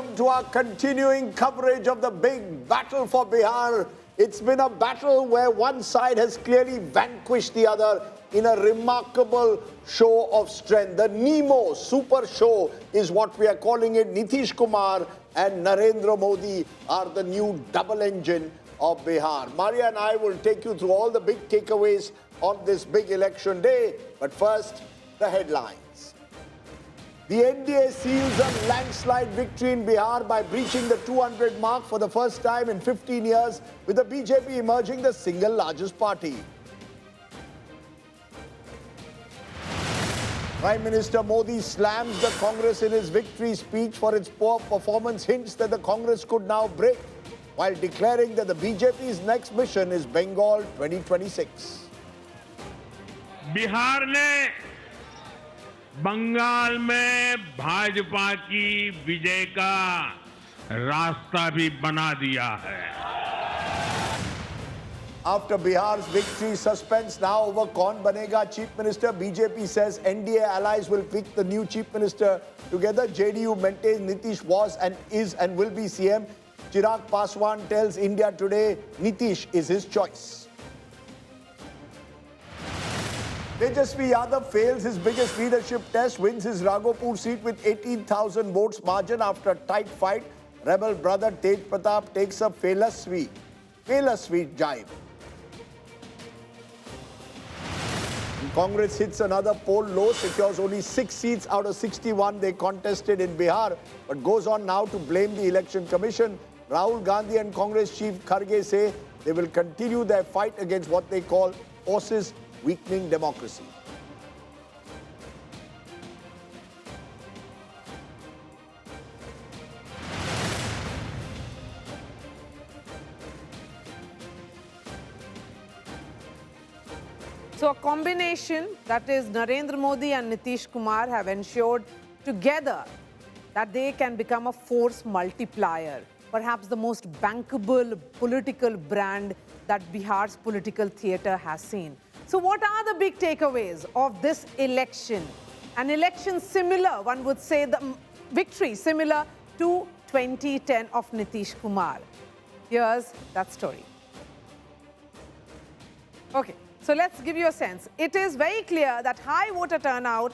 welcome to our continuing coverage of the big battle for Bihar. It's been a battle where one side has clearly vanquished the other in a remarkable show of strength. The Nemo super show is what we are calling it. Nitish Kumar and Narendra Modi are the new double engine of Bihar. Maria and I will take you through all the big takeaways on this big election day. But first, the headlines. The NDA seals a landslide victory in Bihar by breaching the 200 mark for the first time in 15 years, with the BJP emerging the single largest party. Prime Minister Modi slams the Congress in his victory speech for its poor performance, hints that the Congress could now break, while declaring that the BJP's next mission is Bengal 2026. Bihar ने बंगाल में भाजपा की विजय का रास्ता भी बना दिया है. After Bihar's victory, suspense now over Kaun Banega Chief Minister. BJP says NDA allies will pick the new Chief Minister together. JDU maintains Nitish was and is and will be CM. Chirag Paswan tells India Today Nitish is his choice. Tejashwi Yadav fails his biggest leadership test, wins his Raghopur seat with 18,000 votes margin after a tight fight. Rebel brother Tej Pratap takes a failure sweet jibe. Congress hits another poll low, secures only 6 seats out of 61 they contested in Bihar, but goes on now to blame the Election Commission. Rahul Gandhi and Congress Chief Kharge say they will continue their fight against what they call forces weakening democracy. So a combination, that is Narendra Modi and Nitish Kumar, have ensured together that they can become a force multiplier, perhaps the most bankable political brand that Bihar's political theatre has seen. So what are the big takeaways of this election? An election similar, one would say, the victory similar to 2010 of Nitish Kumar. Here's that story. Okay. So let's give you a sense. It is very clear that high voter turnout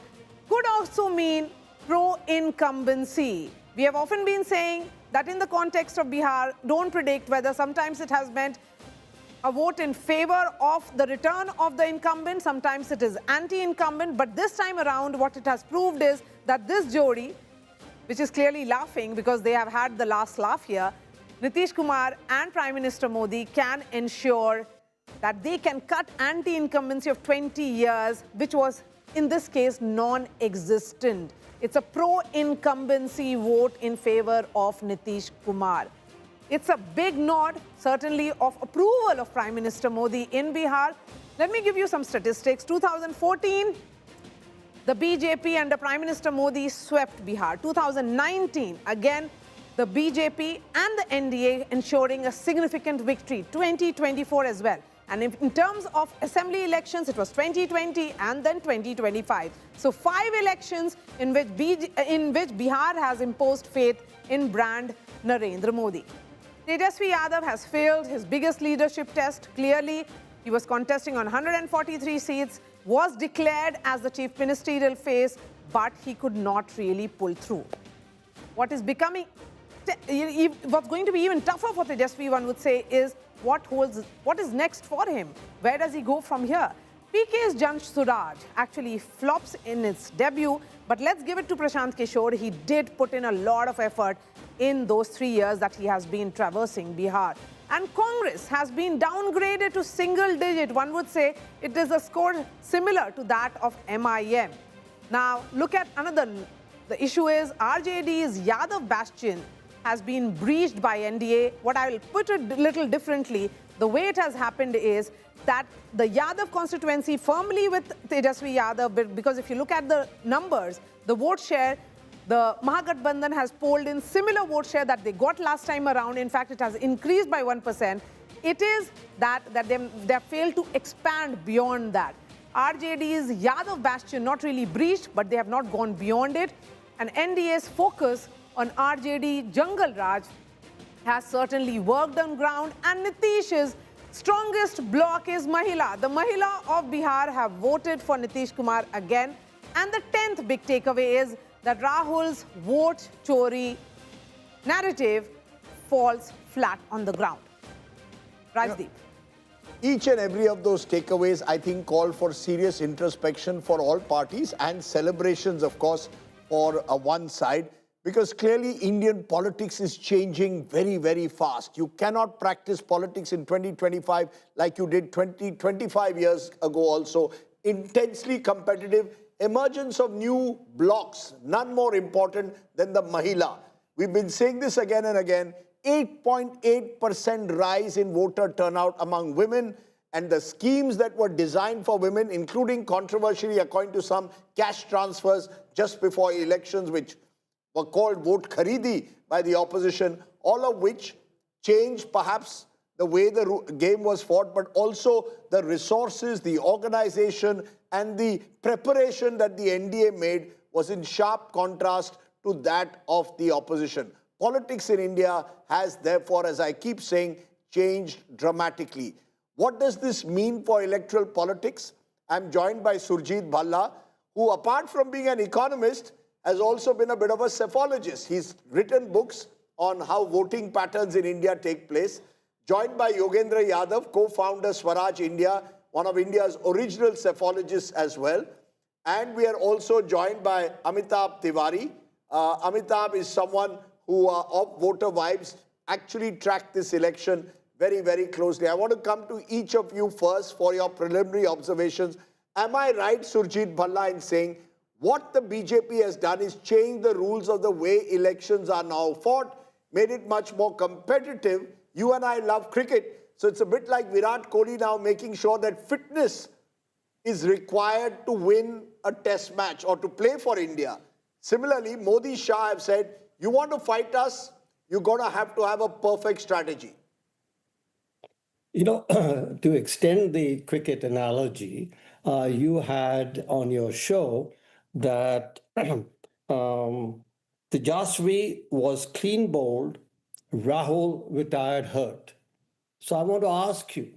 could also mean pro-incumbency. We have often been saying that in the context of Bihar, don't predict whether sometimes it has meant a vote in favor of the return of the incumbent, sometimes it is anti-incumbent, but this time around what it has proved is that this Jodi, which is clearly laughing because they have had the last laugh here, Nitish Kumar and Prime Minister Modi can ensure that they can cut anti-incumbency of 20 years, which was, in this case, non-existent. It's a pro-incumbency vote in favor of Nitish Kumar. It's a big nod, certainly, of approval of Prime Minister Modi in Bihar. Let me give you some statistics. 2014, the BJP under Prime Minister Modi swept Bihar. 2019, again, the BJP and the NDA ensuring a significant victory. 2024 as well. And in terms of assembly elections, it was 2020 and then 2025. So 5 elections in which Bihar has imposed faith in brand Narendra Modi. Tejashwi Yadav has failed his biggest leadership test. Clearly, he was contesting on 143 seats, was declared as the chief ministerial face, but he could not really pull through. What is becoming, what's going to be even tougher for Tejashwi, one would say, is what is next for him? Where does he go from here? PK's Jan Suraj actually flops in its debut, but let's give it to Prashant Kishore. He did put in a lot of effort in those 3 years that he has been traversing Bihar. And Congress has been downgraded to single digit. One would say it is a score similar to that of MIM. Now, look at another. The issue is RJD's Yadav bastion has been breached by NDA. What I will put it a little differently, the way it has happened is that the Yadav constituency firmly with Tejashwi Yadav, because if you look at the numbers, the vote share, the Mahagathbandhan has polled in similar vote share that they got last time around. In fact, it has increased by 1%. It is that they have failed to expand beyond that. RJD's Yadav bastion not really breached, but they have not gone beyond it. And NDA's focus on RJD, Jangal Raj has certainly worked on ground, and Nitish's strongest bloc is Mahila. The Mahila of Bihar have voted for Nitish Kumar again. And the 10th big takeaway is that Rahul's vote chori narrative falls flat on the ground. Rajdeep. Each and every of those takeaways, I think, call for serious introspection for all parties and celebrations, of course, for one side. Because clearly Indian politics is changing very, very fast. You cannot practice politics in 2025 like you did 25 years ago also. Intensely competitive, emergence of new blocks, none more important than the Mahila. We've been saying this again and again, 8.8% rise in voter turnout among women, and the schemes that were designed for women, including controversially, according to some, cash transfers just before elections, which were called vote kharidi by the opposition, all of which changed perhaps the way the game was fought, but also the resources, the organization, and the preparation that the NDA made was in sharp contrast to that of the opposition. Politics in India has therefore, as I keep saying, changed dramatically. What does this mean for electoral politics? I'm joined by Surjit Bhalla, who, apart from being an economist, has also been a bit of a psephologist. He's written books on how voting patterns in India take place. Joined by Yogendra Yadav, co-founder Swaraj India, one of India's original psephologists as well. And we are also joined by Amitabh Tiwari. Amitabh is someone who, of Voter Vibes, actually tracked this election very, very closely. I want to come to each of you first for your preliminary observations. Am I right, Surjit Bhalla, in saying what the BJP has done is change the rules of the way elections are now fought, made it much more competitive? You and I love cricket, so it's a bit like Virat Kohli now making sure that fitness is required to win a test match or to play for India. Similarly, Modi Shah have said, you want to fight us, you're going to have a perfect strategy. You know, to extend the cricket analogy, you had on your show that Tejashwi was clean bowled, Rahul retired hurt. So I want to ask you,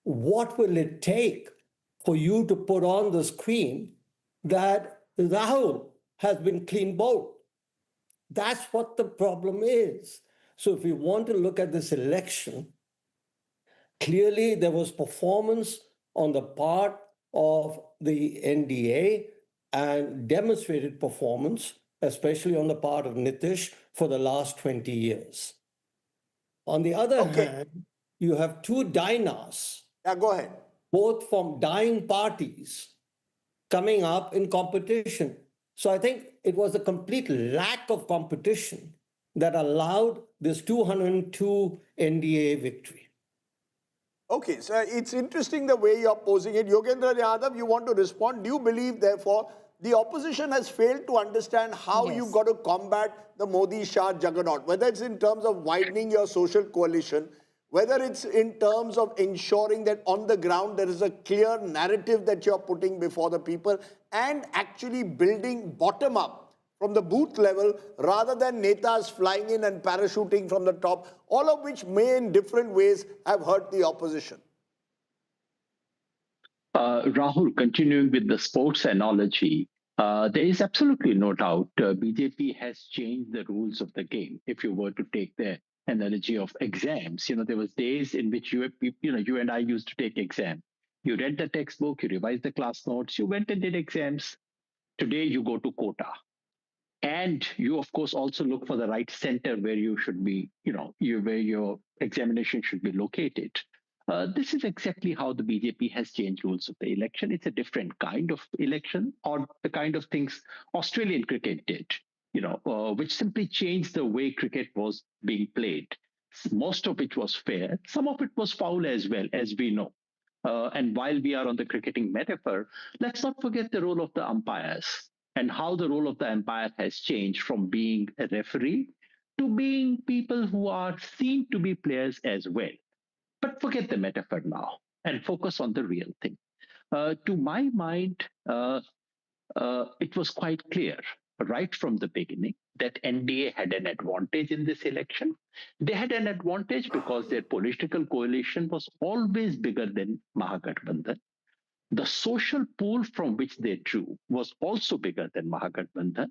what will it take for you to put on the screen that Rahul has been clean bowled? That's what the problem is. So if we want to look at this election, clearly there was performance on the part of the NDA and demonstrated performance, especially on the part of Nitish, for the last 20 years. On the other hand, you have two dynas. Yeah, go ahead. Both from dying parties coming up in competition. So I think it was a complete lack of competition that allowed this 202 NDA victory. Okay, so it's interesting the way you're posing it. Yogendra Yadav, you want to respond? Do you believe, therefore, the opposition has failed to understand how you've got to combat the Modi-Shah juggernaut, whether it's in terms of widening your social coalition, whether it's in terms of ensuring that on the ground there is a clear narrative that you're putting before the people, and actually building bottom up from the booth level rather than netas flying in and parachuting from the top, all of which may in different ways have hurt the opposition. Rahul, continuing with the sports analogy, there is absolutely no doubt BJP has changed the rules of the game. If you were to take the analogy of exams, there was days in which you and I used to take exam. You read the textbook, you revised the class notes, you went and did exams. Today you go to quota. And you, of course, also look for the right center where you should be, where your examination should be located. This is exactly how the BJP has changed rules of the election. It's a different kind of election, or the kind of things Australian cricket did, which simply changed the way cricket was being played. Most of it was fair. Some of it was foul as well, as we know. And while we are on the cricketing metaphor, let's not forget the role of the umpires and how the role of the umpire has changed from being a referee to being people who are seen to be players as well. But forget the metaphor now and focus on the real thing. To my mind, it was quite clear right from the beginning that NDA had an advantage in this election. They had an advantage because their political coalition was always bigger than Mahagathbandhan. The social pool from which they drew was also bigger than Mahagathbandhan.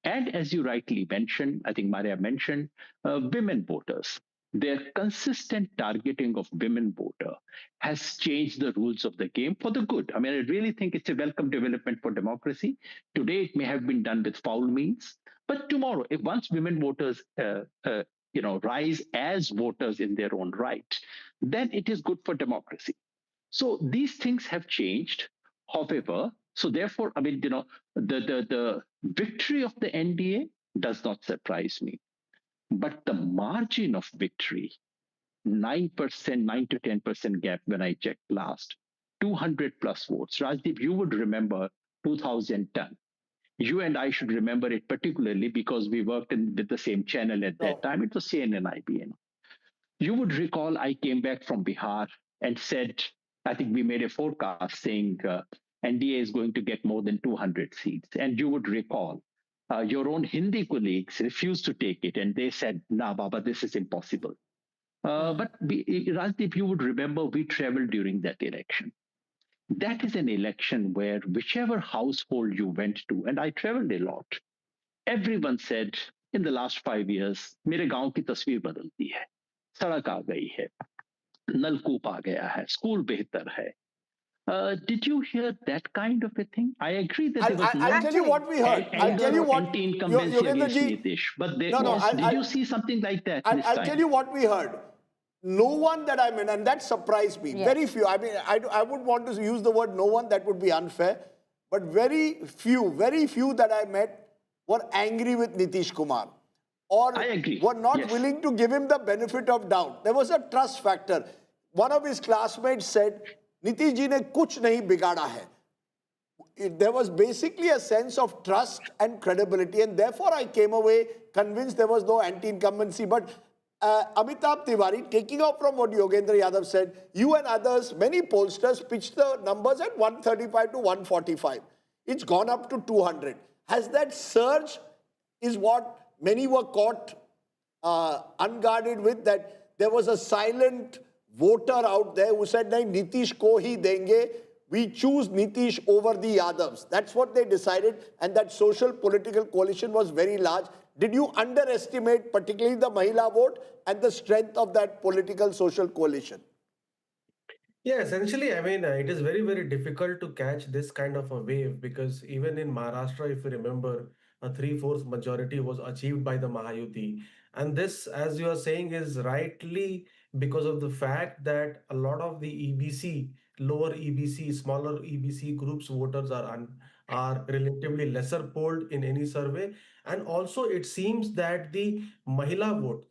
And as you rightly mentioned, I think Maria mentioned, women voters. Their consistent targeting of women voter has changed the rules of the game for the good. I mean, I really think it's a welcome development for democracy. Today, it may have been done with foul means, but tomorrow, if once women voters, rise as voters in their own right, then it is good for democracy. So these things have changed. However, so therefore, I mean, the victory of the NDA does not surprise me, but the margin of victory, 9%, 9 to 10% gap when I checked last, 200 plus votes. Rajdeep, you would remember 2010. You and I should remember it particularly because we worked with the same channel at that time. It was CNN IBN. You would recall I came back from Bihar and said, I think we made a forecast saying NDA is going to get more than 200 seats. And you would recall your own Hindi colleagues refused to take it. And they said, nah, Baba, this is impossible. Rajdeep, you would remember we traveled during that election. That is an election where whichever household you went to, and I traveled a lot, everyone said in the last 5 years, मेरे गांव की तस्वीर बदलती है, सड़क आ गई है, नलकूप आ गया है, स्कूल बेहतर है. Did you hear that kind of a thing? I agree that there was I'll tell you what we heard. I'll tell you what anti-incumbency against Nitish, but there was. Did you see something like that this time? I'll tell you what we heard. No one that I met, and that surprised me. Yes. Very few. I mean, I would want to use the word no one, that would be unfair. But very few that I met were angry with Nitish Kumar. Or I agree. Were not willing to give him the benefit of doubt. There was a trust factor. One of his classmates said, Nitish ji ne kuch nahi bigada hai. There was basically a sense of trust and credibility, and therefore I came away convinced there was no anti-incumbency. But Amitabh Tiwari, taking off from what Yogendra Yadav said, you and others, many pollsters pitched the numbers at 135 to 145. It's gone up to 200. Has that surge is what many were caught unguarded with, that there was a silent voter out there who said, nahi, Nitish ko hi denge. We choose Nitish over the Yadavs. That's what they decided, and that social political coalition was very large. Did you underestimate particularly the Mahila vote and the strength of that political social coalition? Yeah, essentially, I mean, it is very, very difficult to catch this kind of a wave because even in Maharashtra, if you remember, a 3/4 majority was achieved by the Mahayuti. And this, as you are saying, is rightly because of the fact that a lot of the EBC, lower EBC, smaller EBC groups voters are relatively lesser polled in any survey. And also, it seems that the Mahila vote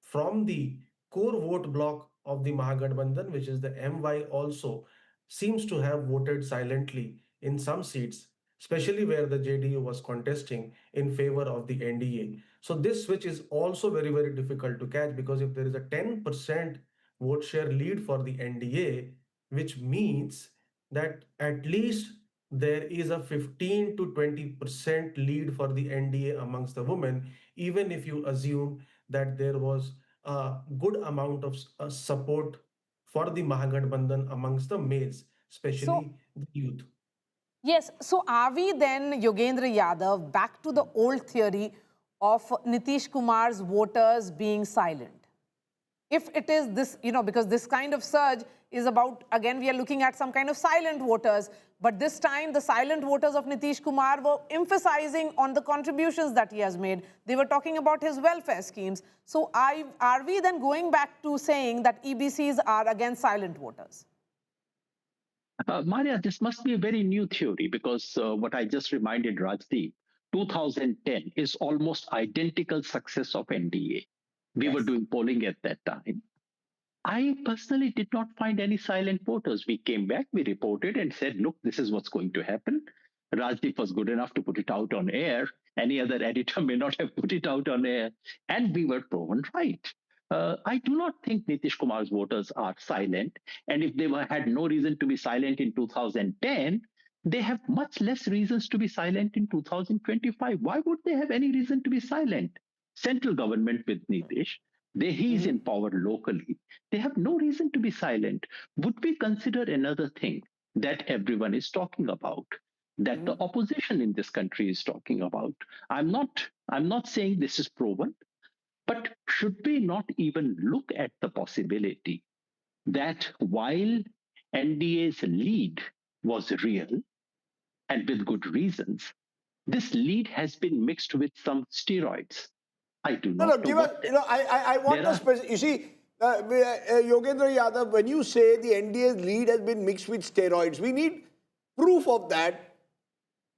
from the core vote block of the Mahagathbandhan, which is the MY, also seems to have voted silently in some seats, especially where the JDU was contesting in favor of the NDA. So this switch is also very, very difficult to catch, because if there is a 10% vote share lead for the NDA, which means that at least there is a 15 to 20% lead for the NDA amongst the women, even if you assume that there was a good amount of support for the Mahagathbandhan amongst the males, especially the youth. Yes, so are we then, Yogendra Yadav, back to the old theory of Nitish Kumar's voters being silent? If it is this, because this kind of surge is about, again, we are looking at some kind of silent voters, but this time the silent voters of Nitish Kumar were emphasizing on the contributions that he has made. They were talking about his welfare schemes. So are we then going back to saying that EBCs are against silent voters? Maria, this must be a very new theory, because what I just reminded Rajdeep, 2010 is almost identical success of NDA. We were doing polling at that time. I personally did not find any silent voters. We came back, we reported and said, look, this is what's going to happen. Rajdeep was good enough to put it out on air. Any other editor may not have put it out on air. And we were proven right. I do not think Nitish Kumar's voters are silent. And if they had no reason to be silent in 2010, they have much less reasons to be silent in 2025. Why would they have any reason to be silent? Central government with Nitish, he is in power locally. They have no reason to be silent. Would we consider another thing that everyone is talking about, that the opposition in this country is talking about? I'm not saying this is proven, but should we not even look at the possibility that while NDA's lead was real, and with good reasons, this lead has been mixed with some steroids. I do No, no, not know give us, what. I want There the are. specific. You see, Yogendra Yadav, when you say the NDA's lead has been mixed with steroids, we need proof of that.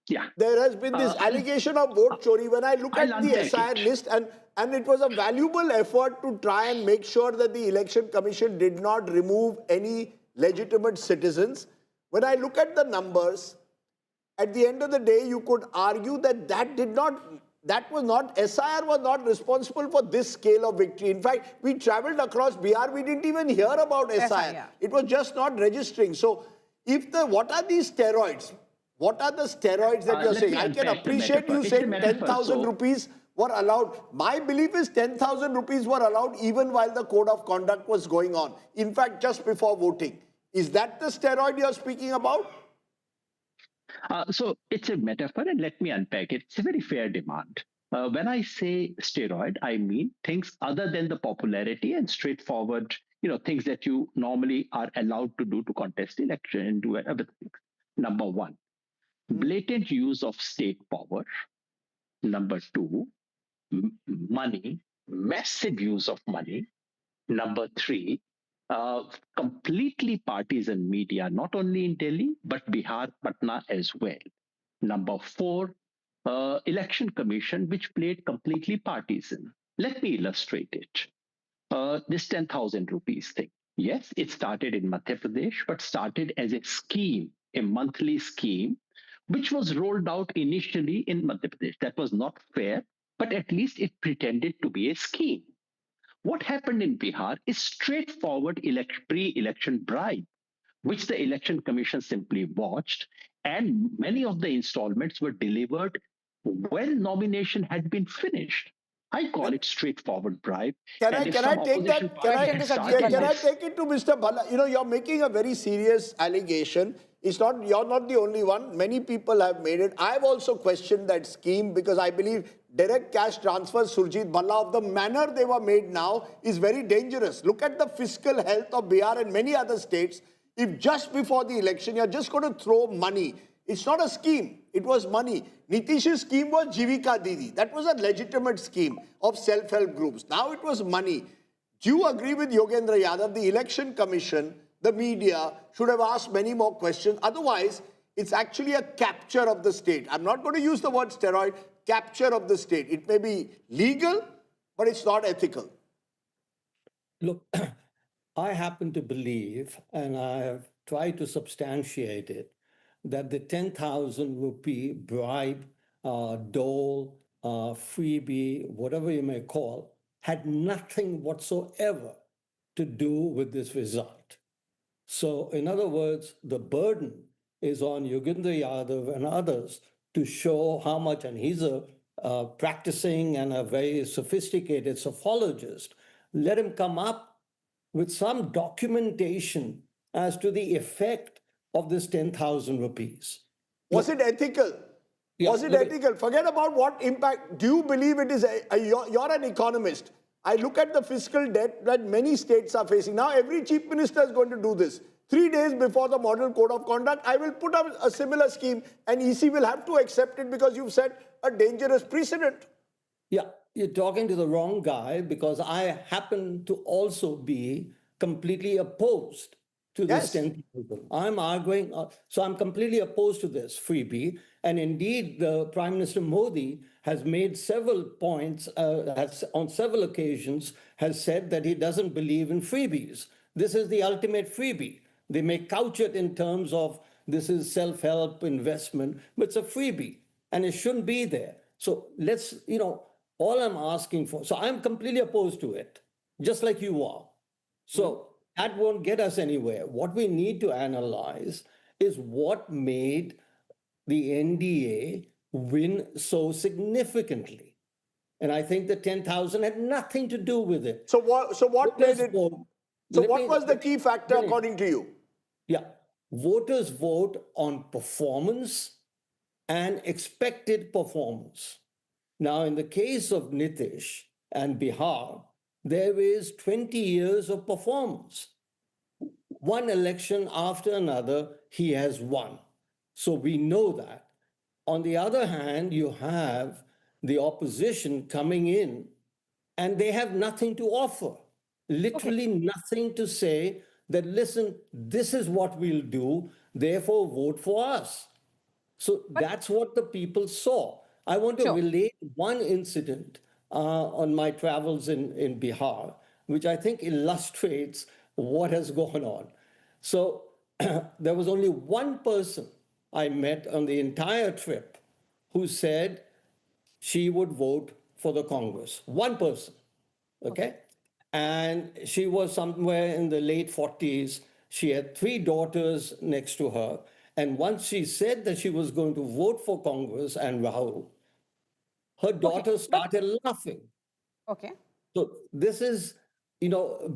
Yeah. There has been this allegation of vote chori. When I look I'll at the unpack SIR it. list, and it was a valuable effort to try and make sure that the Election Commission did not remove any legitimate citizens. When I look at the numbers, at the end of the day, you could argue that SIR was not responsible for this scale of victory. In fact, we traveled across Bihar, we didn't even hear about SIR. yeah. It was just not registering. So, what are these steroids? What are the steroids that you're Let saying? me I can unpack the appreciate metaphor. you It's a saying metaphor, 10,000 so- rupees were allowed. My belief is 10,000 rupees were allowed even while the code of conduct was going on. In fact, just before voting. Is that the steroid you're speaking about? So it's a metaphor, and let me unpack it. It's a very fair demand. When I say steroid, I mean things other than the popularity and straightforward, things that you normally are allowed to do to contest election and do other things. Number one, blatant use of state power. Number two, money, massive use of money. Number three, completely partisan media, not only in Delhi, but Bihar, Patna as well. Number four, election commission, which played completely partisan. Let me illustrate it. This 10,000 rupees thing. Yes, it started in Madhya Pradesh, but started as a scheme, a monthly scheme, which was rolled out initially in Madhya Pradesh. That was not fair, but at least it pretended to be a scheme. What happened in Bihar is straightforward pre-election bribe, which the election commission simply watched, and many of the installments were delivered when nomination had been finished. I call it straightforward bribe. Can And I if can I some take opposition that? Can party I had disagree started on can I this, take it to Mr. Bhala? You're making a very serious allegation. You're not the only one. Many people have made it. I've also questioned that scheme because I believe direct cash transfers, Surjit Bhalla, of the manner they were made now is very dangerous. Look at the fiscal health of Bihar and many other states. If just before the election you're just going to throw money, it's not a scheme. It was money. Nitish's scheme was Jivika Didi. That was a legitimate scheme of self-help groups. Now it was money. Do you agree with Yogendra Yadav? The election commission, the media should have asked many more questions. Otherwise, it's actually a capture of the state. I'm not going to use the word steroid, capture of the state. It may be legal, but it's not ethical. Look, I happen to believe, and I have tried to substantiate it, that the 10,000 rupee bribe, dole, freebie, whatever you may call, had nothing whatsoever to do with this result. So, in other words, the burden is on Yogendra Yadav and others to show how much, and he's a practicing and a very sophisticated sophologist. Let him come up with some documentation as to the effect of this 10,000 rupees. Was it ethical? Yeah, Was it look at- ethical? Forget about what impact. Do you believe it is you're an economist. I look at the fiscal debt that many states are facing. Now every chief minister is going to do this. 3 days before the model code of conduct, I will put up a similar scheme and EC will have to accept it because you've set a dangerous precedent. Yeah, you're talking to the wrong guy because I happen to also be completely opposed to this Yes. 10,000. I'm arguing, so I'm completely opposed to this freebie. And indeed, the Prime Minister Modi has made several points, on several occasions, has said that he doesn't believe in freebies. This is the ultimate freebie. They may couch it in terms of this is self-help investment, but it's a freebie and it shouldn't be there. So let's, all I'm asking for, so I'm completely opposed to it, just like you are. So that won't get us anywhere. What we need to analyze is what made the NDA win so significantly. And I think the 10,000 had nothing to do with it. So what made Voters it? vote. So Let what me- was the key factor let me- according to you? Yeah. Voters vote on performance and expected performance. Now, in the case of Nitish and Bihar, there is 20 years of performance. One election after another, he has won. So we know that. On the other hand, you have the opposition coming in and they have nothing to offer, literally nothing to say that, listen, this is what we'll do, therefore vote for us. So that's what the people saw. I want to Sure. relate one incident on my travels in Bihar, which I think illustrates what has gone on. So there was only one person I met on the entire trip who said she would vote for the Congress. One person, okay? And she was somewhere in the late 40s. She had three daughters next to her. And once she said that she was going to vote for Congress and Rahul, her daughter started laughing. Okay. So this is,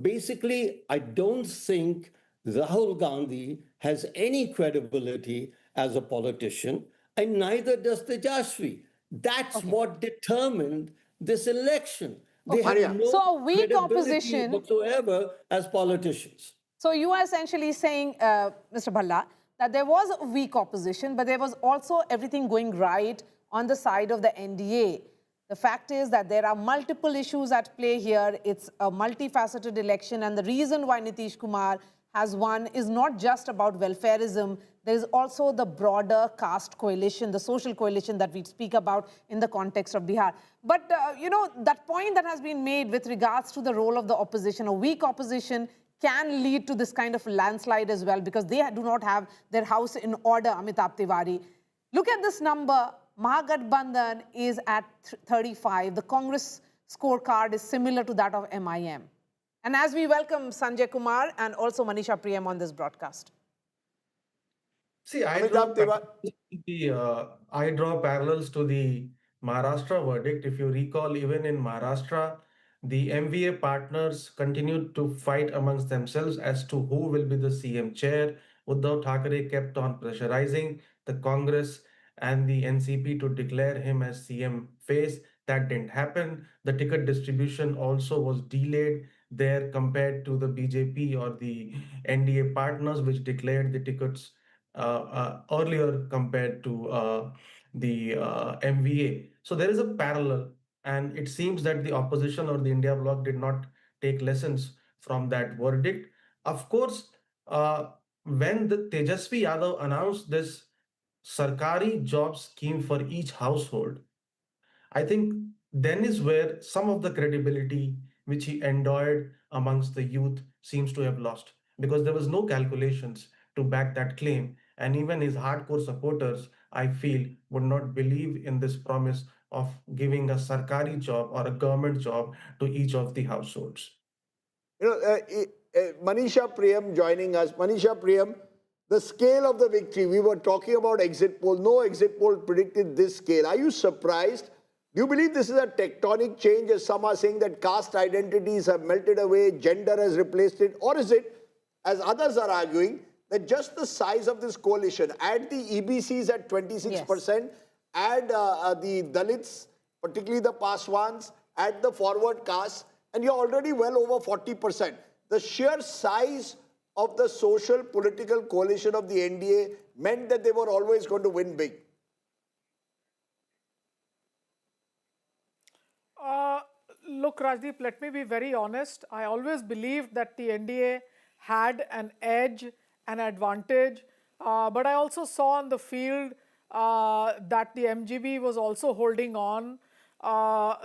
basically, I don't think Rahul Gandhi has any credibility as a politician, and neither does Tejashwi. That's what determined this election. They have Maria. no So a weak credibility opposition. whatsoever as politicians. So you are essentially saying, Mr. Bhalla, that there was a weak opposition, but there was also everything going right on the side of the NDA. The fact is that there are multiple issues at play here. It's a multifaceted election, and the reason why Nitish Kumar has won is not just about welfareism. There is also the broader caste coalition, the social coalition that we speak about in the context of Bihar. But, that point that has been made with regards to the role of the opposition, a weak opposition can lead to this kind of landslide as well, because they do not have their house in order, Amitabh Tiwari. Look at this number. Mahagathbandhan is at 35. The Congress scorecard is similar to that of MIM. And as we welcome Sanjay Kumar and also Manisha Priyam on this broadcast. See, Amitabh I draw parallels to the Maharashtra verdict. If you recall, even in Maharashtra, the MVA partners continued to fight amongst themselves as to who will be the CM chair. Uddhav Thackeray kept on pressurizing the Congress and the NCP to declare him as CM face. That didn't happen. The ticket distribution also was delayed there compared to the BJP or the NDA partners, which declared the tickets earlier compared to the MVA. So there is a parallel, and it seems that the opposition or the India bloc did not take lessons from that verdict. Of course, when the Tejashwi Yadav announced this Sarkari job scheme for each household, I think then is where some of the credibility which he enjoyed amongst the youth seems to have lost, because there was no calculations to back that claim. And even his hardcore supporters, I feel, would not believe in this promise of giving a Sarkari job or a government job to each of the households. Manisha Priyam joining us. Manisha Priyam, the scale of the victory, we were talking about exit poll. No exit poll predicted this scale. Are you surprised? Do you believe this is a tectonic change, as some are saying that caste identities have melted away, gender has replaced it? Or is it, as others are arguing, that just the size of this coalition, add the EBCs at 26%, add the Dalits, particularly the Paswans, add the forward castes, and you're already well over 40%. The sheer size of the social political coalition of the NDA meant that they were always going to win big. Look, Rajdeep, let me be very honest. I always believed that the NDA had an edge, an advantage, but I also saw on the field that the MGB was also holding on.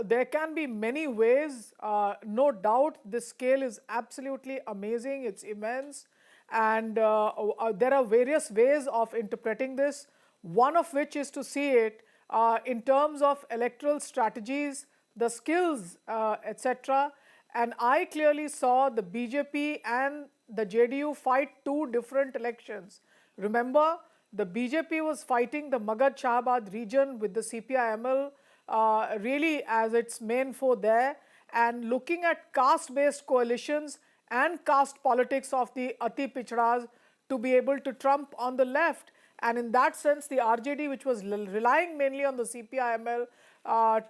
There can be many ways, no doubt. This scale is absolutely amazing, it's immense, and there are various ways of interpreting this, one of which is to see it in terms of electoral strategies, the skills, etc. And I clearly saw the BJP and the JDU fight two different elections. Remember, the BJP was fighting the Magadh Shahabad region with the CPI-ML really as its main foe there, and looking at caste-based coalitions and caste politics of the Ati Pichdas to be able to trump on the left. And in that sense, the RJD, which was relying mainly on the CPI-ML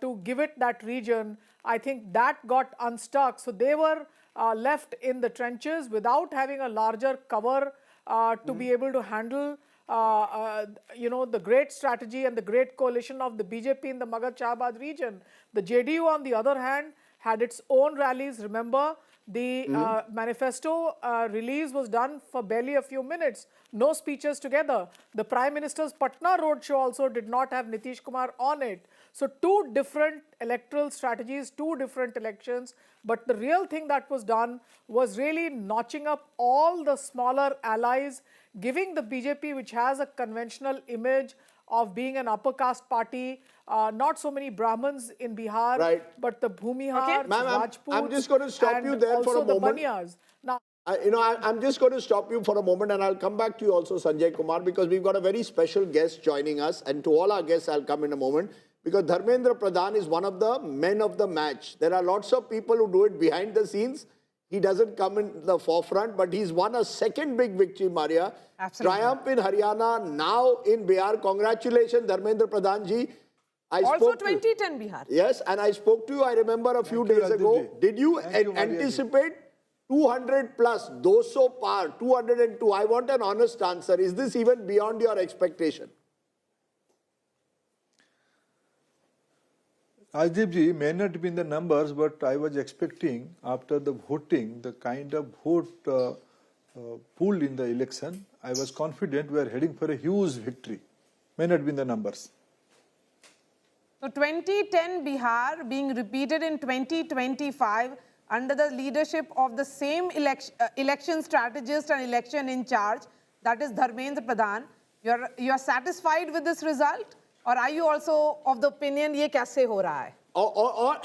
to give it that region, I think that got unstuck. So they were left in the trenches without having a larger cover to be able to handle the great strategy and the great coalition of the BJP in the Magadh Shahabad region. The JDU, on the other hand, had its own rallies. Remember, the manifesto release was done for barely a few minutes. No speeches together. The Prime Minister's Patna roadshow also did not have Nitish Kumar on it. So two different electoral strategies, two different elections. But the real thing that was done was really notching up all the smaller allies, giving the BJP, which has a conventional image of being an upper caste party, not so many Brahmins in Bihar, Right. but the Bhumihars, Okay. Ma'am, Rajputs, I'm just going to stop you and there for a also the moment. Banyas. Now, I'm just going to stop you for a moment, and I'll come back to you also, Sanjay Kumar, because we've got a very special guest joining us. And to all our guests, I'll come in a moment, because Dharmendra Pradhan is one of the men of the match. There are lots of people who do it behind the scenes. He doesn't come in the forefront, but he's won a second big victory, Maria. Absolutely. Triumph in Haryana, now in Bihar. Congratulations, Dharmendra Pradhan ji. Also 2010 Bihar. Yes, and I spoke to you, I remember, a few days ago. Did you anticipate 200 plus, 200 par, 202? I want an honest answer. Is this even beyond your expectation? Rajdeep ji, may not be in the numbers, but I was expecting after the voting, the kind of vote pooled in the election, I was confident we are heading for a huge victory. May not be in the numbers. So 2010 Bihar being repeated in 2025 under the leadership of the same election strategist and election in charge, that is Dharmendra Pradhan. You're satisfied with this result? Or are you also of the opinion, ye kaise ho raha hai?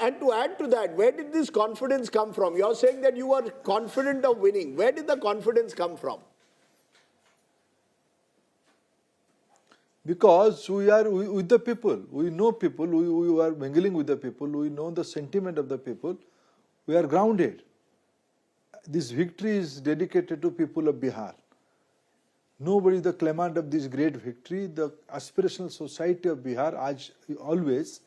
And to add to that, where did this confidence come from? You're saying that you were confident of winning. Where did the confidence come from? Because we are with the people, we know people, we are mingling with the people, we know the sentiment of the people, we are grounded. This victory is dedicated to people of Bihar. Nobody is the claimant of this great victory. The aspirational society of Bihar, as always,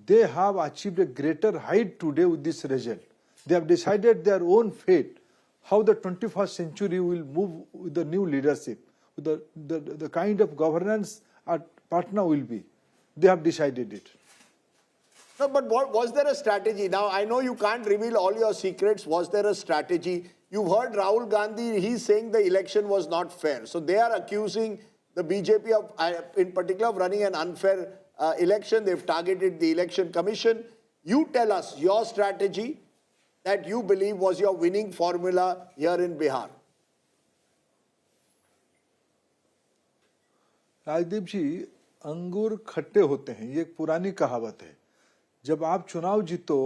they have achieved a greater height today with this result. They have decided their own fate, how the 21st century will move with the new leadership, with the kind of governance at Patna will be. They have decided it. No, but was there a strategy? Now, I know you can't reveal all your secrets. Was there a strategy? You've heard Rahul Gandhi, he's saying the election was not fair. So they are accusing the BJP of, in particular, of running an unfair election. They've targeted the election commission. You tell us your strategy that you believe was your winning formula here in Bihar. Rajdeep जी, अंगूर खट्टे होते हैं, ये एक पुरानी कहावत है. जब आप चुनाव जीतो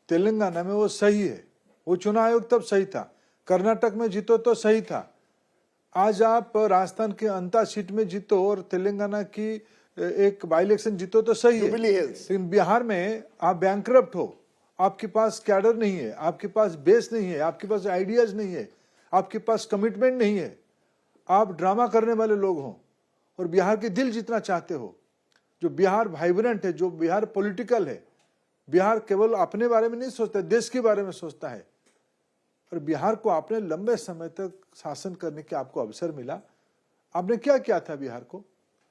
तेलंगाना में वो सही है, वो चुनाव आयोग तब सही था. कर्नाटक में जीतो तो सही था. आज आप राजस्थान के अंता सीट में जीतो और तेलंगाना की एक बाई इलेक्शन जीतो तो सही है. लेकिन बिहार में आप बैंकरप्ट हो, आपके पास कैडर नहीं है, आपके पास बेस नहीं है, आपके पास आइडियाज नहीं है, आपके पास कमिटमेंट नहीं है, आप ड्रामा करने वाले लोग हो और बिहार के दिल जीतना चाहते हो. जो बिहार वाइब्रेंट है, जो बिहार पॉलिटिकल है, बिहार केवल अपने बारे में नहीं सोचता, देश के बारे में सोचता है. और बिहार को आपने लंबे समय तक शासन करने के आपको अवसर मिला. आपने क्या किया था बिहार को?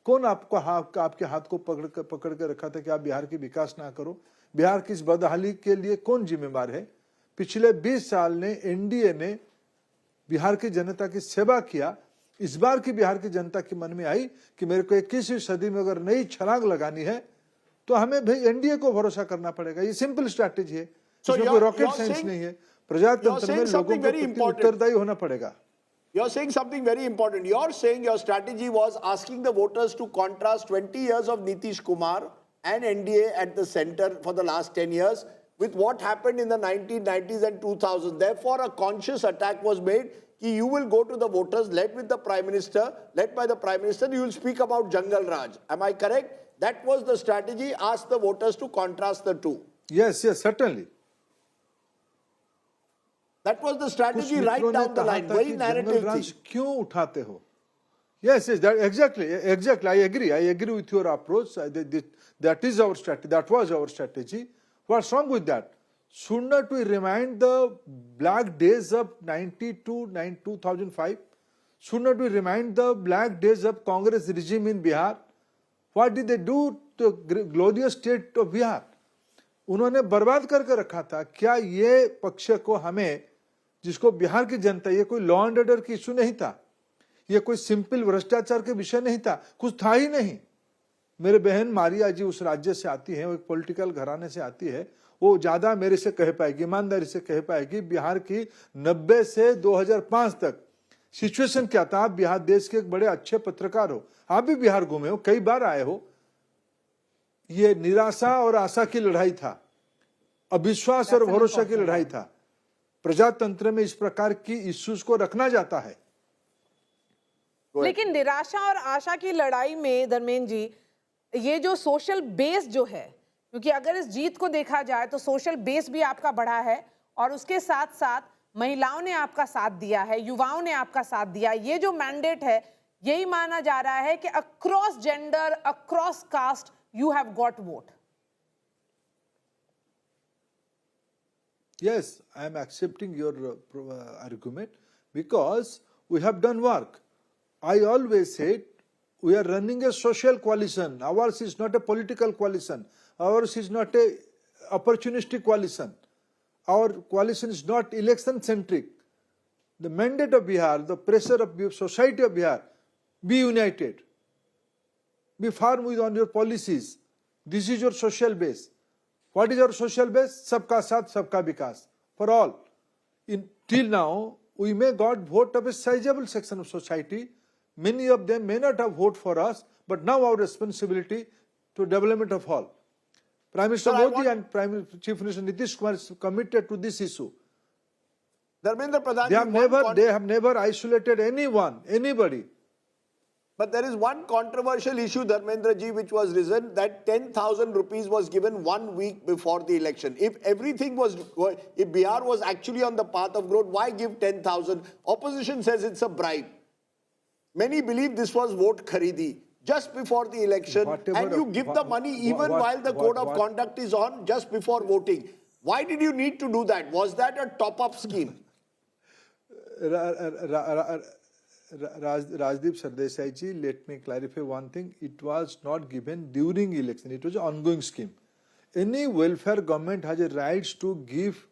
कौन आपको आपके हाथ को पकड़ कर रखा था कि आप बिहार की विकास ना करो? बिहार की इस बदहाली के लिए कौन जिम्मेदार है? पिछले 20 साल ने एनडीए ने बिहार की जनता की सेवा किया. इस बार की बिहार की जनता के मन में आई कि मेरे को 21वीं सदी में अगर नई छलांग लगानी है तो हमें भाई एनडीए को भरोसा करना पड़ेगा. ये सिंपल स्ट्रैटेजी है, इसमें कोई रॉकेट साइंस नहीं है. प्रजातंत्र में लोगों को उत्तरदायी होना पड़ेगा. You're saying something very important. You're saying your strategy was asking the voters to contrast 20 years of Nitish Kumar and NDA at the center for the last 10 years with what happened in the 1990s and 2000s. Therefore, a conscious attack was made कि you will go to the voters, led by the Prime Minister, you will speak about Jangal Raj. Am I correct? That was the strategy, ask the voters to contrast the two. Yes, yes, certainly. That was the कुछ strategy मित्रों right ने down the कहा line. था वही कि narrative जंगल थी. राज क्यों उठाते हो? Yes, yes, exactly. I agree with your approach. That is our strategy. That was our strategy. What's wrong with that? Should not we remind the black days of 2005? Should not we remind the black days of Congress regime in Bihar? What did they do to the glorious state of Bihar? उन्होंने बर्बाद करके रखा था. क्या ये पक्ष को हमें, जिसको बिहार की जनता, ये कोई लॉ एंड ऑर्डर की इशू नहीं था, ये कोई सिंपल भ्रष्टाचार के विषय नहीं था, कुछ था ही नहीं. मेरे बहन मारिया जी उस राज्य से आती है, वो एक पॉलिटिकल घराने से आती है, वो ज्यादा मेरे से कह पाएगी, ईमानदारी से कह पाएगी बिहार की 90 से 2005 तक सिचुएशन क्या था. आप बिहार देश के एक बड़े अच्छे पत्रकार हो, आप भी बिहार घूमे हो, कई बार आए हो. ये निराशा और आशा की लड़ाई था, अविश्वास और भरोसा की लड़ाई था. प्रजातंत्र में इस प्रकार की इश्यूज को रखना जाता है. लेकिन निराशा और आशा की लड़ाई में धर्मेंद्र जी, ये जो सोशल बेस जो है, क्योंकि अगर इस जीत को देखा जाए तो सोशल बेस भी आपका बढ़ा है और उसके साथ साथ महिलाओं ने आपका साथ दिया है, युवाओं ने आपका साथ दिया. ये जो मैंडेट है, यही माना जा रहा है कि across gender, across cast you have got vote. Yes, I am accepting your argument because we have done work. I always said we are running a social coalition. Ours is not a political coalition. Ours is not a opportunistic coalition. Our coalition is not election centric. The mandate of Bihar, the pressure of society of Bihar, be united. Be firm on your policies. This is your social base. What is our social base? Sabka Saath, Sabka Vikas. For all. Till now, we may got vote of a sizable section of society. Many of them may not have vote for us, but now our responsibility to development of all. Prime Minister Modi and Chief Minister Nitish Kumar is committed to this issue. Dharmendra Pradhan, they have never isolated anyone, anybody. But there is one controversial issue, Dharmendra ji, which was risen, that 10,000 rupees was given 1 week before the election. If everything was, if Bihar was actually on the path of growth, why give 10,000? Opposition says it's a bribe. Many believe this was vote kharidi just before the election, and you give the money even while the code of conduct is on, just before voting. Why did you need to do that? Was that a top-up scheme? Rajdeep Sardesai ji, let me clarify one thing. It was not given during election. It was an ongoing scheme. Any welfare government has a right to give,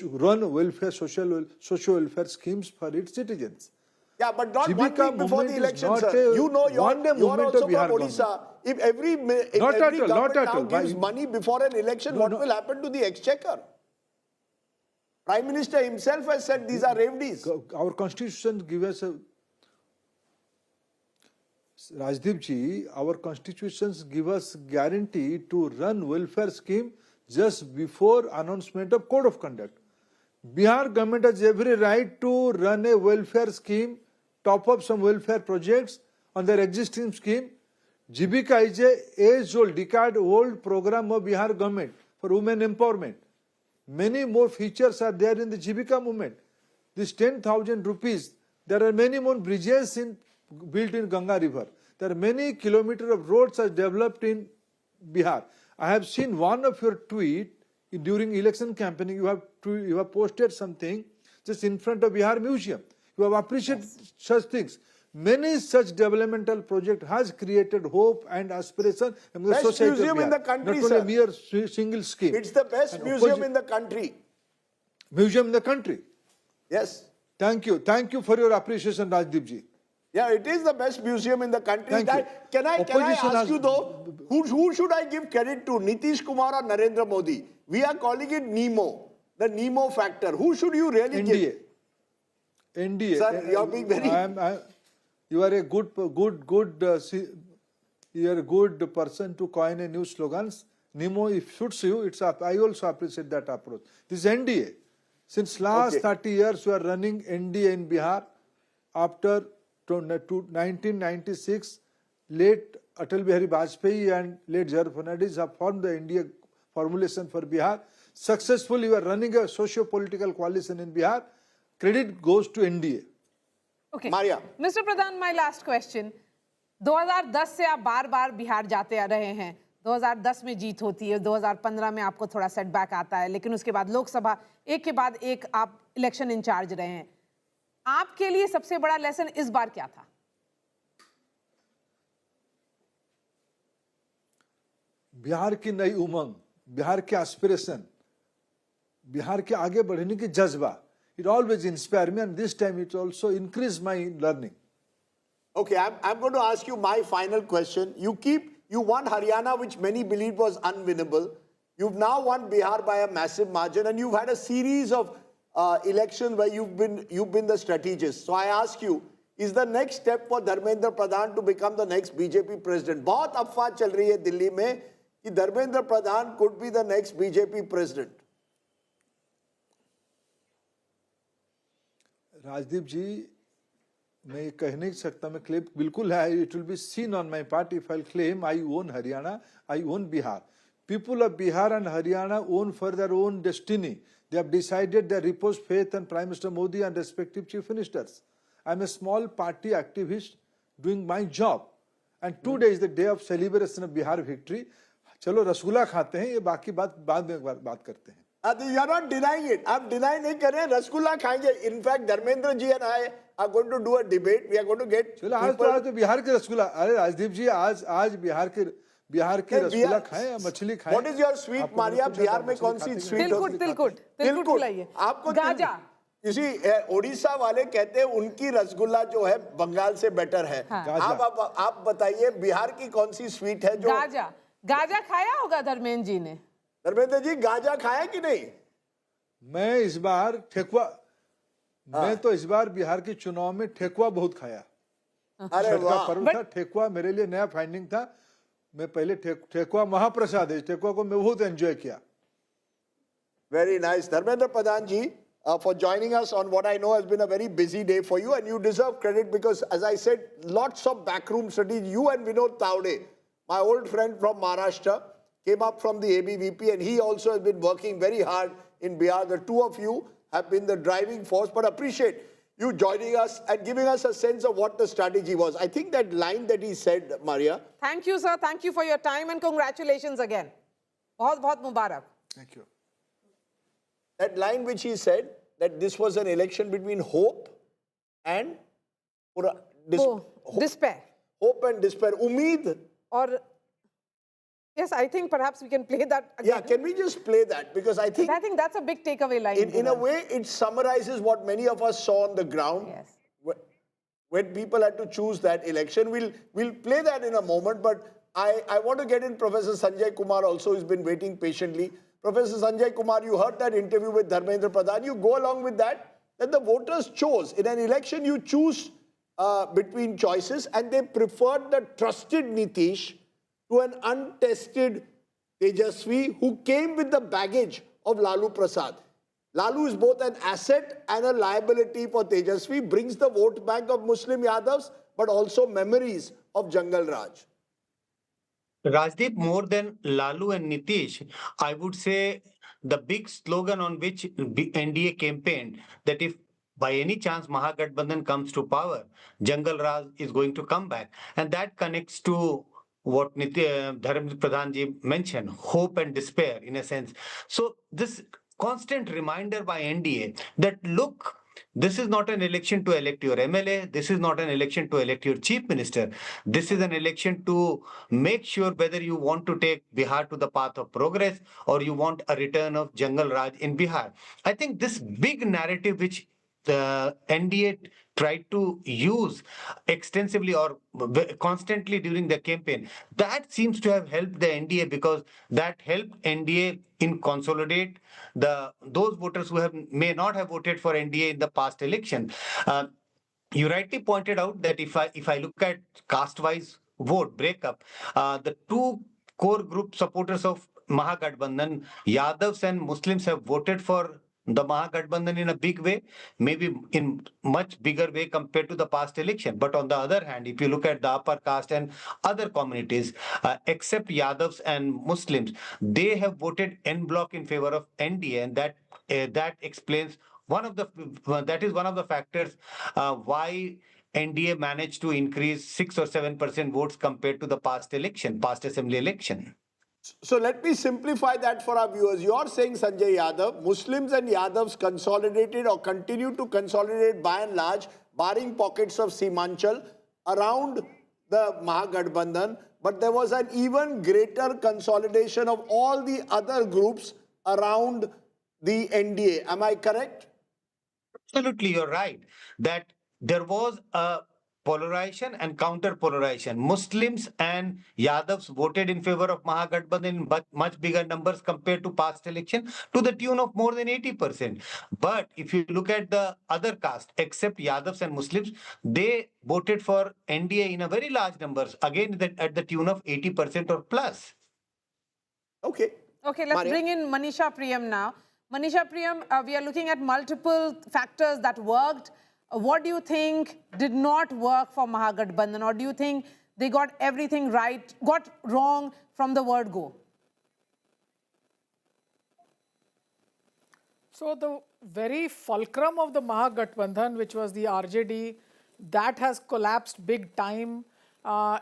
run welfare, social welfare schemes for its citizens. Yeah, but not 1 week before the election, sir. You know, you are also from Odisha. If every government now gives money before an election, what will happen to the exchequer? Prime Minister himself has said these are revenues. Our constitution gives us a... Rajdeep ji, our constitutions give us guarantee to run welfare scheme just before announcement of code of conduct. Bihar government has every right to run a welfare scheme, top up some welfare projects on their existing scheme. Jibika is a age-old, decade-old program of Bihar government for women empowerment. Many more features are there in the Jibika movement. This 10,000 rupees, there are many more bridges built in Ganga River. There are many kilometers of roads are developed in Bihar. I have seen one of your tweet during election campaigning. You have posted something just in front of Bihar Museum. You have appreciated such things. Many such developmental project has created hope and aspiration in the best society museum of Bihar. In the country, not only a mere single scheme. It's the best museum in the country. Museum in the country. Yes. Thank you. Thank you for your appreciation, Rajdeep ji. Yeah, it is the best museum in the country. Thank you. Can I ask you though, who should I give credit to, Nitish Kumar or Narendra Modi? We are calling it NEMO, the NEMO factor. Who should you really give? NDA. Sir, you are being very... You are a good person to coin a new slogans. NEMO, if suits you, I also appreciate that approach. This is NDA. Since last Okay. 30 years, we are running NDA in Bihar. After 1996, late Atal Bihari Vajpayee and late Jayar Fernandez have formed the NDA formulation for Bihar. Successfully, we are running a socio-political coalition in Bihar. Credit goes to NDA. Okay. Maria. Mr. Pradhan, my last question. 2010 से आप बार-बार बिहार जाते आ रहे हैं. 2010 में जीत होती है, 2015 में आपको थोड़ा सेटबैक आता है, लेकिन उसके बाद लोकसभा एक के बाद एक आप इलेक्शन इंचार्ज रहे हैं. आपके लिए सबसे बड़ा लेसन इस बार क्या था? बिहार की नई उमंग, बिहार के एस्पिरेशन, बिहार के आगे बढ़ने की जज्बा. It always inspired me, and this time it also increased my learning. Okay, I'm going to ask you my final question. You won Haryana, which many believed was unwinnable. You've now won Bihar by a massive margin, and you've had a series of elections where you've been the strategist. So I ask you, is the next step for Dharmendra Pradhan to become the next BJP president? बहुत अफवाह चल रही है दिल्ली में कि Dharmendra Pradhan could be the next BJP president. Rajdeep जी, मैं ये कह नहीं सकता, मैं क्लेम बिल्कुल है. It will be seen on my part if I'll claim I own Haryana, I own Bihar. People of Bihar and Haryana own for their own destiny. They have decided their reposed faith in Prime Minister Modi and respective chief ministers. I'm a small party activist doing my job. And today is the day of celebration of Bihar victory. चलो रसगुल्ला खाते हैं, ये बाकी बात बाद में बात करते हैं. You are not denying it. आप डिनाई नहीं कर रहे हैं, रसगुल्ला खाएंगे. In fact, Dharmendra ji and I are going to do a debate. We are going to get. चलो आज तो बिहार के रसगुल्ला. अरे राजदीप जी, आज बिहार के रसगुल्ला खाएं या मछली खाएं. What is your sweet, Maria? Bihar में कौन सी स्वीट होती है? तिलकुट खिलाइए. आपको गाजा. इसी ओडिशा वाले कहते हैं उनकी रसगुल्ला जो है बंगाल से बेटर है. आप बताइए बिहार की कौन सी स्वीट है जो गाजा खाया होगा धर्मेंद्र जी ने. धर्मेंद्र जी गाजा खाया कि नहीं? मैं इस बार बिहार के चुनाव में ठेकुआ बहुत खाया. अरे वाह, पर्व था. ठेकुआ मेरे लिए नया फाइंडिंग था. मैं पहले ठेकुआ महाप्रसाद है, ठेकुआ को मैं बहुत एंजॉय किया. Very nice. Dharmendra Pradhan ji, for joining us on what I know has been a very busy day for you, and you deserve credit because, as I said, lots of backroom strategy. You and Vinod Tawde, my old friend from Maharashtra, came up from the ABVP, and he also has been working very hard in Bihar. The two of you have been the driving force, but appreciate you joining us and giving us a sense of what the strategy was. I think that line that he said, Maria. Thank you, sir. Thank you for your time and congratulations again. बहुत Mubarak. Thank you. That line which he said, that this was an election between hope and despair. Hope and despair. Umeed. Or yes, I think perhaps we can play that again. Yeah, can we just play that? Because I think that's a big takeaway line. In a way, it summarizes what many of us saw on the ground. Yes. When people had to choose that election. We'll play that in a moment, but I want to get in Professor Sanjay Kumar also, who's been waiting patiently. Professor Sanjay Kumar, you heard that interview with Dharmendra Pradhan. You go along with that the voters chose. In an election, you choose between choices, and they preferred the trusted Nitish to an untested Tejashwi who came with the baggage of Lalu Prasad. Lalu is both an asset and a liability for Tejashwi, brings the vote bank of Muslim Yadavs, but also memories of Jangal Raj. Rajdeep, more than Lalu and Nitish, I would say the big slogan on which NDA campaigned, that if by any chance Mahagathbandhan comes to power, Jangal Raj is going to come back. And that connects to what Dharmendra Pradhan ji mentioned, hope and despair in a sense. So this constant reminder by NDA that look, this is not an election to elect your MLA. This is not an election to elect your chief minister. This is an election to make sure whether you want to take Bihar to the path of progress or you want a return of Jangal Raj in Bihar. I think this big narrative which the NDA tried to use extensively or constantly during the campaign, that seems to have helped the NDA, because that helped NDA in consolidate those voters who may not have voted for NDA in the past election. You rightly pointed out that if I look at caste-wise vote breakup, the two core group supporters of Mahagathbandhan, Yadavs and Muslims, have voted for the Mahagathbandhan in a big way, maybe in much bigger way compared to the past election. But on the other hand, if you look at the upper caste and other communities, except Yadavs and Muslims, they have voted en bloc in favor of NDA, and that explains that is one of the factors why NDA managed to increase 6 or 7% votes compared to the past assembly election. So let me simplify that for our viewers. You're saying, Sanjay Yadav, Muslims and Yadavs consolidated or continue to consolidate by and large, barring pockets of Simanchal around the Mahagathbandhan, but there was an even greater consolidation of all the other groups around the NDA. Am I correct? Absolutely, you're right that there was a polarization and counter polarization. Muslims and Yadavs voted in favor of Mahagathbandhan in much bigger numbers compared to past election, to the tune of more than 80%. But if you look at the other caste, except Yadavs and Muslims, they voted for NDA in a very large numbers, again at the tune of 80% or plus. Okay. Okay, let's bring in Manisha Priyam now. Manisha Priyam, we are looking at multiple factors that worked. What do you think did not work for Mahagathbandhan, or do you think they got everything right, got wrong from the word go? So the very fulcrum of the Mahagathbandhan, which was the RJD, that has collapsed big time.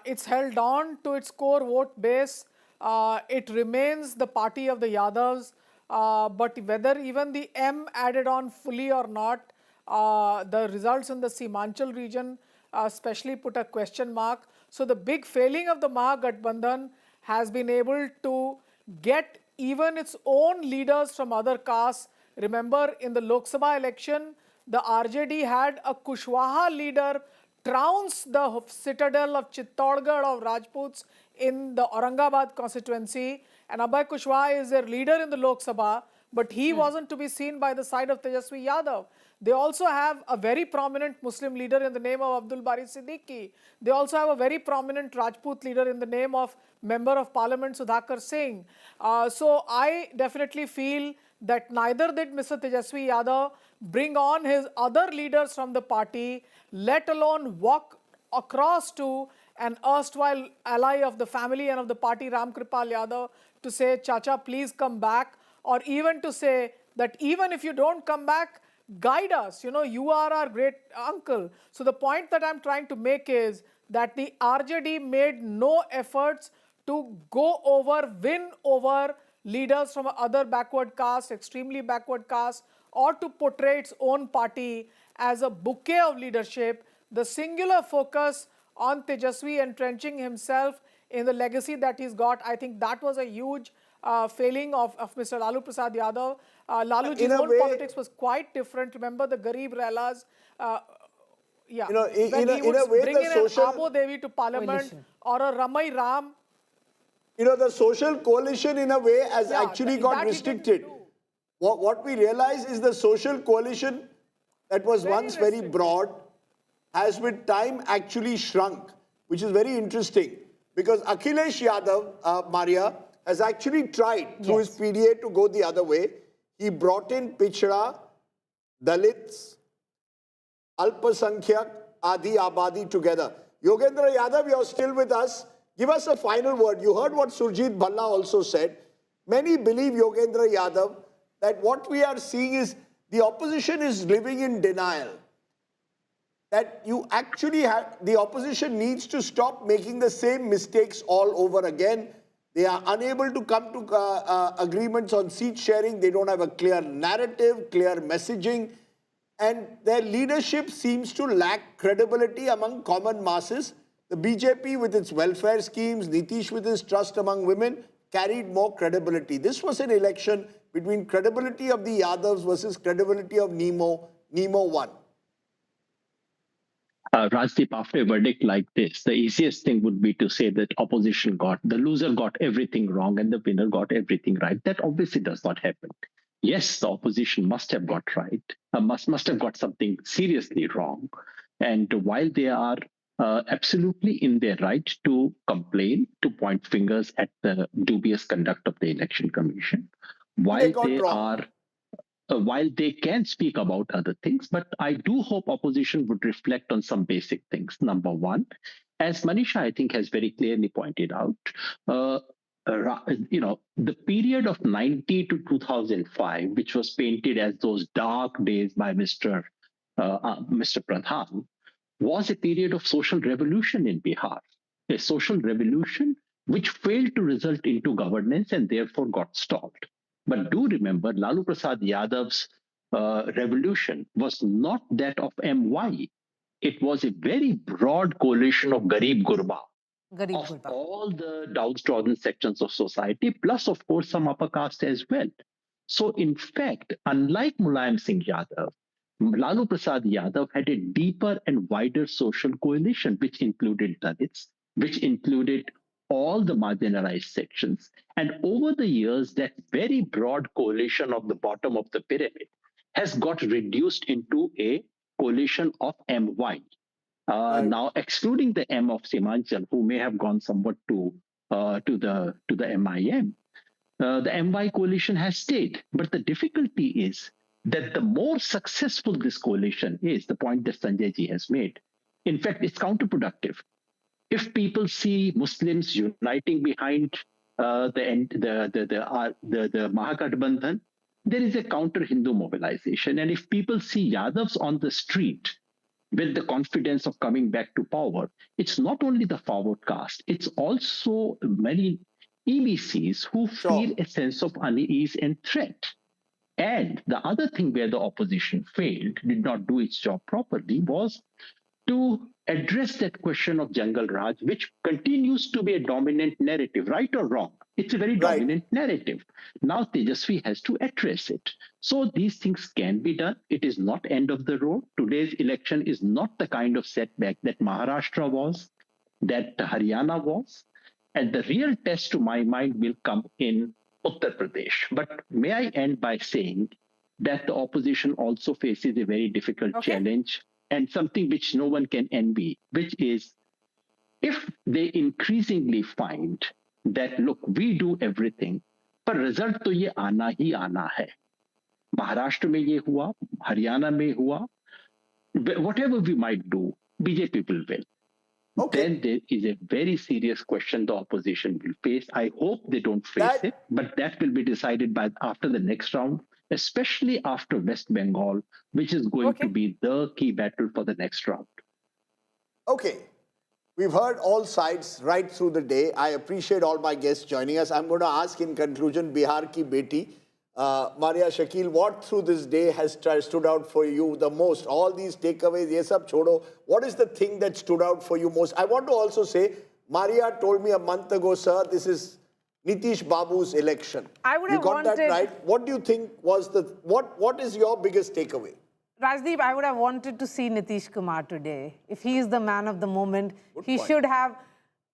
It's held on to its core vote base. It remains the party of the Yadavs, but whether even the M added on fully or not, the results in the Simanchal region especially put a question mark. So the big failing of the Mahagathbandhan has been able to get even its own leaders from other castes. Remember, in the Lok Sabha election, the RJD had a Kushwaha leader trounce the citadel of Chittorgarh of Rajputs in the Aurangabad constituency, and Abhay Kushwaha is their leader in the Lok Sabha, but he wasn't to be seen by the side of Tejashwi Yadav. They also have a very prominent Muslim leader in the name of Abdul Bari Siddiqui. They also have a very prominent Rajput leader in the name of Member of Parliament Sudhakar Singh. So I definitely feel that neither did Mr. Tejashwi Yadav bring on his other leaders from the party, let alone walk across to an erstwhile ally of the family and of the party, Ram Kripal Yadav, to say, Chacha, please come back, or even to say that even if you don't come back, guide us, you are our great uncle. So the point that I'm trying to make is that the RJD made no efforts to win over leaders from other backward castes, extremely backward castes, or to portray its own party as a bouquet of leadership. The singular focus on Tejashwi entrenching himself in the legacy that he's got, I think that was a huge failing of Mr. Lalu Prasad Yadav. Laluji's own politics was quite different. Remember the Garib Railas? Yeah. When he would bring in an Abo Devi to parliament or a Ramai Ram. The social coalition in a way has actually got restricted. What we realize is the social coalition that was once very broad has with time actually shrunk, which is very interesting because Akhilesh Yadav, Maria, has actually tried through his PDA to go the other way. He brought in Pichda, Dalits, Alpasankyak, Adi Abadi together. Yogendra Yadav, you're still with us. Give us a final word. You heard what Surjit Bhalla also said. Many believe, Yogendra Yadav, that what we are seeing is the opposition is living in denial. That you actually have, the opposition needs to stop making the same mistakes all over again. They are unable to come to agreements on seat sharing. They don't have a clear narrative, clear messaging. And their leadership seems to lack credibility among common masses. The BJP with its welfare schemes, Nitish with his trust among women, carried more credibility. This was an election between credibility of the Yadavs versus credibility of Nemo 1. Rajdeep, after a verdict like this, the easiest thing would be to say that the loser got everything wrong and the winner got everything right. That obviously does not happen. Yes, the opposition must have got right, must have got something seriously wrong. And while they are absolutely in their right to complain, to point fingers at the dubious conduct of the Election Commission, while they are while they can speak about other things, but I do hope opposition would reflect on some basic things. Number one, as Manisha, I think, has very clearly pointed out, uh, the period of 90 to 2005, which was painted as those dark days by Mr. Pradhan, was a period of social revolution in Bihar, a social revolution which failed to result into governance and therefore got stalled. But do remember, Lalu Prasad Yadav's revolution was not that of MY. It was a very broad coalition of Garib Gurba, Garib of Gurba. all the downtrodden sections of society, plus, of course, some upper caste as well. So, in fact, unlike Mulayam Singh Yadav, Lalu Prasad Yadav had a deeper and wider social coalition, which included Dalits, which included all the marginalized sections. And over the years, that very broad coalition of the bottom of the pyramid has got reduced into a coalition of MY. Right. Now, excluding the M of Simanchal, who may have gone somewhat to the MIM, the MY coalition has stayed. But the difficulty is that the more successful this coalition is, the point that Sanjay ji has made, in fact, it's counterproductive. If people see Muslims uniting behind the Mahagathbandhan, there is a counter-Hindu mobilization. And if people see Yadavs on the street with the confidence of coming back to power, it's not only the forward caste, it's also many EBCs who feel a sense of unease and threat. And the other thing where the opposition failed, did not do its job properly, was to address that question of Jangal Raj, which continues to be a dominant narrative, right or wrong. It's a very dominant narrative. Now Tejashwi has to address it. So these things can be done. It is not end of the road. Today's election is not the kind of setback that Maharashtra was, that Haryana was. And the real test, to my mind, will come in Uttar Pradesh. But may I end by saying that the opposition also faces a very difficult challenge, and something which no one can envy, which is if they increasingly find that, look, we do everything, but result to ye aana hi aana hai. Maharashtra mein ye hua, Haryana mein hua, whatever we might do, BJP will win. Then there is a very serious question the opposition will face. I hope they don't face it, but that will be decided by after the next round, especially after West Bengal, which is going to be the key battle for the next round. Okay. We've heard all sides right through the day. I appreciate all my guests joining us. I'm going to ask in conclusion, Bihar ki beti, Maria Shakil, what through this day has stood out for you the most? All these takeaways, ye sab chodo. What is the thing that stood out for you most? I want to also say, Maria told me a month ago, sir, this is Nitish Babu's election. I would you have got wanted... that right? What do you think was what is your biggest takeaway? Rajdeep, I would have wanted to see Nitish Kumar today. If he is the man of the moment, he should have,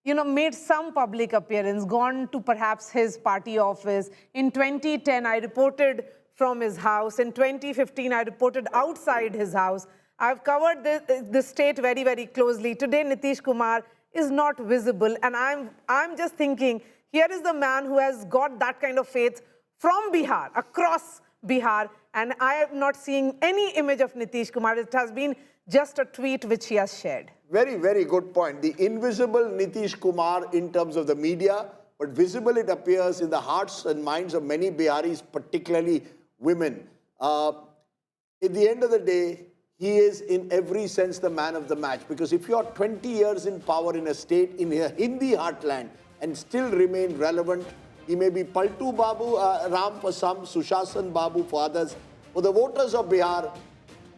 made some public appearance, gone to perhaps his party office. In 2010, I reported from his house. In 2015, I reported outside his house. I've covered the state very, very closely. Today, Nitish Kumar is not visible. And I'm just thinking, here is the man who has got that kind of faith from Bihar, across Bihar, and I am not seeing any image of Nitish Kumar. It has been just a tweet which he has shared. Very, very good point. The invisible Nitish Kumar in terms of the media, but visible it appears in the hearts and minds of many Biharis, particularly women. At the end of the day, he is in every sense the man of the match, because if you're 20 years in power in a state in a Hindi heartland and still remain relevant, he may be Paltu Babu Ram for some, Sushasan Babu for others. For the voters of Bihar,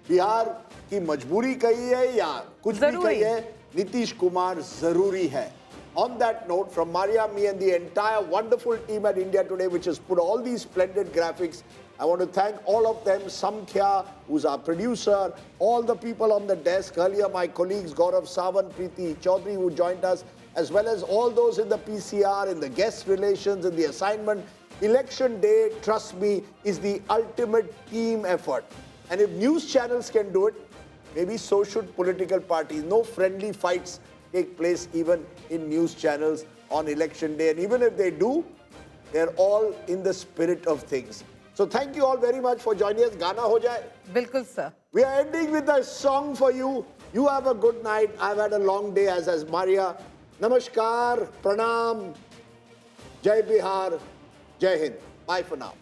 Bihar की मजबूरी कही है या कुछ भी कही है, Nitish Kumar zaruri hai. On that note, from Maria, me and the entire wonderful team at India Today, which has put all these splendid graphics, I want to thank all of them, Samkhya, who's our producer, all the people on the desk, earlier my colleagues Gaurav Sawant, Preeti Chaudhary, who joined us, as well as all those in the PCR, in the guest relations, in the assignment. Election day, trust me, is the ultimate team effort. And if news channels can do it, maybe so should political parties. No friendly fights take place even in news channels on election day. And even if they do, they're all in the spirit of things. So thank you all very much for joining us. Gana ho jaye. Bilkul, sir. We are ending with a song for you. You have a good night. I've had a long day, as has Maria. Namaskar, Pranam, Jai Bihar, Jai Hind. Bye for now.